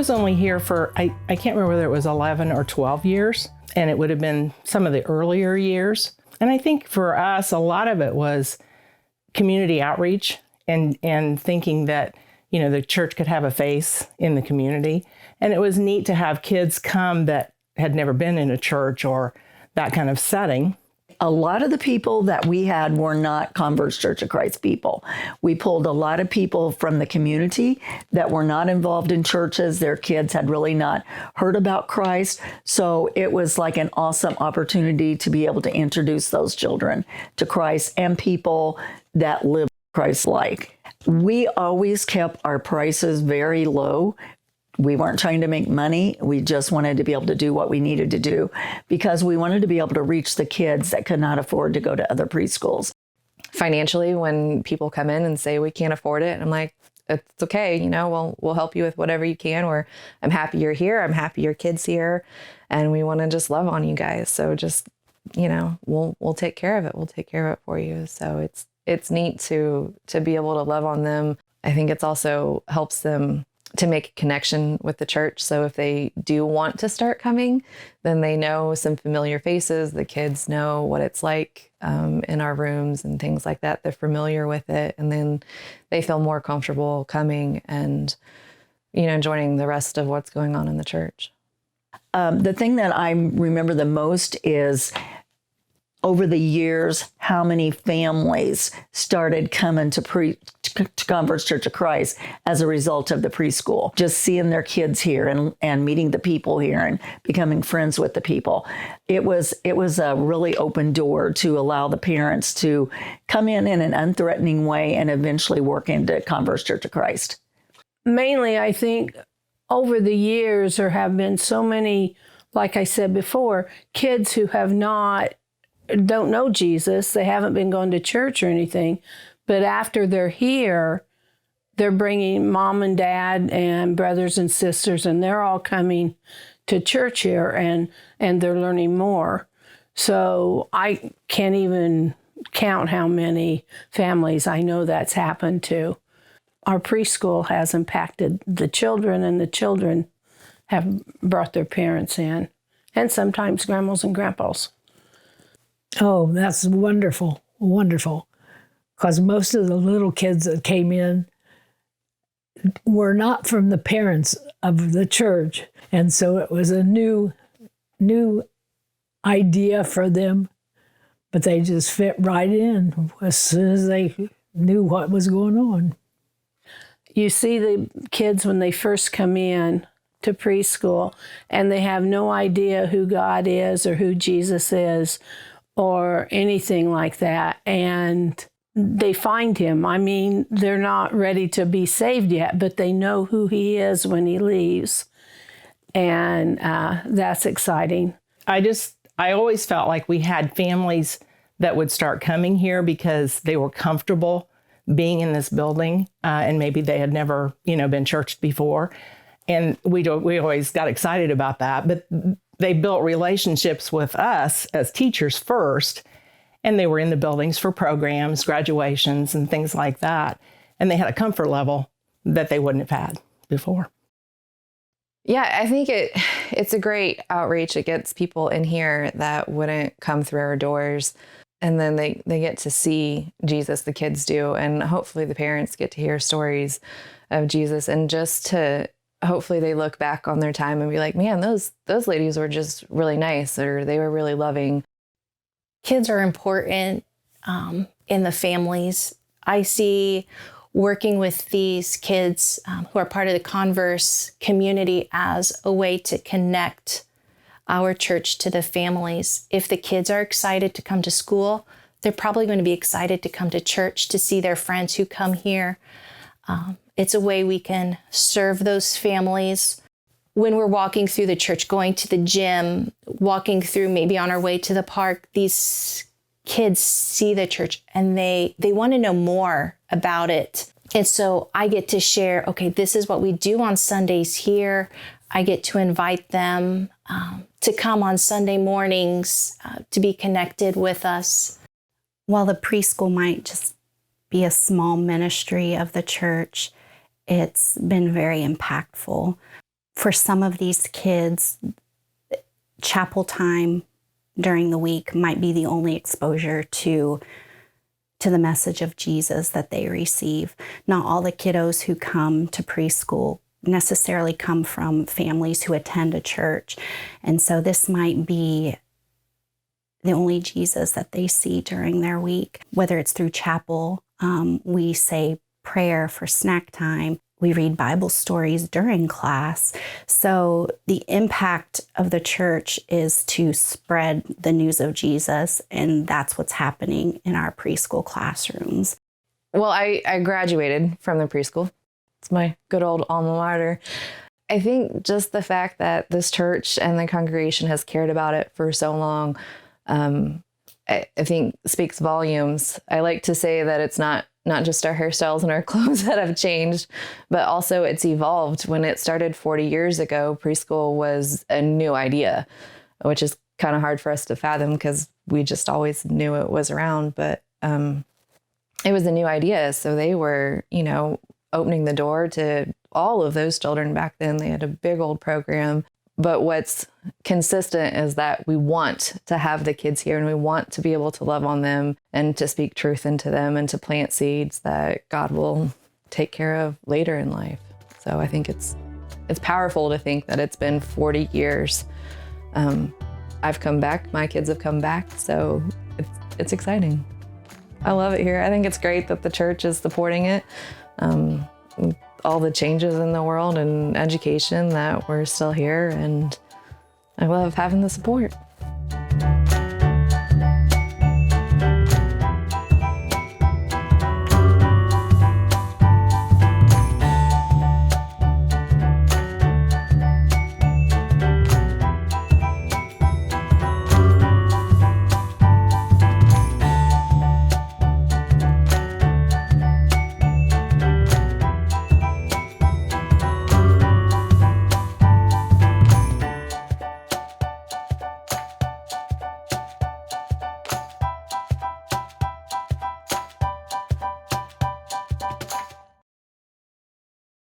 was only here for, I can't remember whether it was 11 or 12 years, and it would have been some of the earlier years. And I think for us, a lot of it was community outreach and thinking that, you know, the church could have a face in the community. And it was neat to have kids come that had never been in a church or that kind of setting. A lot of the people that we had were not Converse Church of Christ people. We pulled a lot of people from the community that were not involved in churches. Their kids had really not heard about Christ. So it was like an awesome opportunity to be able to introduce those children to Christ and people that live Christ-like. We always kept our prices very low. We weren't trying to make money. We just wanted to be able to do what we needed to do because we wanted to be able to reach the kids that could not afford to go to other preschools. Financially, when people come in and say we can't afford it, I'm like, it's okay. You know, we'll help you with whatever you can. I'm happy you're here. I'm happy your kid's here, and we want to just love on you guys. So just, you know, we'll take care of it. We'll take care of it for you. So it's neat to be able to love on them. I think it's also helps them to make a connection with the church. So if they do want to start coming, then they know some familiar faces. The kids know what it's like in our rooms and things like that. They're familiar with it. And then they feel more comfortable coming and, you know, joining the rest of what's going on in the church. The thing that I remember the most is over the years, how many families started coming to Converse Church of Christ as a result of the preschool. Just seeing their kids here and meeting the people here and becoming friends with the people. It was a really open door to allow the parents to come in an unthreatening way and eventually work into Converse Church of Christ. Mainly, I think over the years, there have been so many, like I said before, kids who don't know Jesus. They haven't been going to church or anything. But after they're here, they're bringing mom and dad and brothers and sisters, and they're all coming to church here, and they're learning more. So I can't even count how many families I know that's happened to. Our preschool has impacted the children, and the children have brought their parents in, and sometimes grandmas and grandpas. Oh, that's wonderful, wonderful. Because most of the little kids that came in were not from the parents of the church. And so it was a new idea for them, but they just fit right in as soon as they knew what was going on. You see the kids when they first come in to preschool, and they have no idea who God is or who Jesus is, or anything like that. And they find him. I mean, they're not ready to be saved yet, but they know who he is when he leaves. And that's exciting. I always felt like we had families that would start coming here because they were comfortable being in this building, and maybe they had never, been churched before. And we always got excited about that. But they built relationships with us as teachers first, and they were in the buildings for programs, graduations, and things like that. And they had a comfort level that they wouldn't have had before. Yeah, I think it's a great outreach. It gets people in here that wouldn't come through our doors. And then they get to see Jesus, the kids do. And hopefully the parents get to hear stories of Jesus, and just to hopefully they look back on their time and be like, man, those ladies were just really nice, or they were really loving. Kids are important in the families. I see working with these kids who are part of the Converse community as a way to connect our church to the families. If the kids are excited to come to school, they're probably going to be excited to come to church to see their friends who come here. It's a way we can serve those families. When we're walking through the church, going to the gym, walking through maybe on our way to the park, these kids see the church and they want to know more about it. And so I get to share, okay, this is what we do on Sundays here. I get to invite them to come on Sunday mornings to be connected with us. While the preschool might just be a small ministry of the church, it's been very impactful for some of these kids, chapel time during the week might be the only exposure to the message of Jesus that they receive. Not all the kiddos who come to preschool necessarily come from families who attend a church. And so this might be the only Jesus that they see during their week. Whether it's through chapel, we say prayer for snack time. We read Bible stories during class. So the impact of the church is to spread the news of Jesus, and that's what's happening in our preschool classrooms. Well, I graduated from the preschool. It's my good old alma mater. I think just the fact that this church and the congregation has cared about it for so long, I think speaks volumes. I like to say that it's not just our hairstyles and our clothes that have changed, but also it's evolved. When it started 40 years ago, preschool was a new idea, which is kind of hard for us to fathom because we just always knew it was around, but it was a new idea. So they were, opening the door to all of those children back then. They had a big old program. But what's consistent is that we want to have the kids here and we want to be able to love on them and to speak truth into them and to plant seeds that God will take care of later in life. So I think it's powerful to think that it's been 40 years. I've come back, my kids have come back, so it's exciting. I love it here. I think it's great that the church is supporting it. All the changes in the world and education, that we're still here, and I love having the support.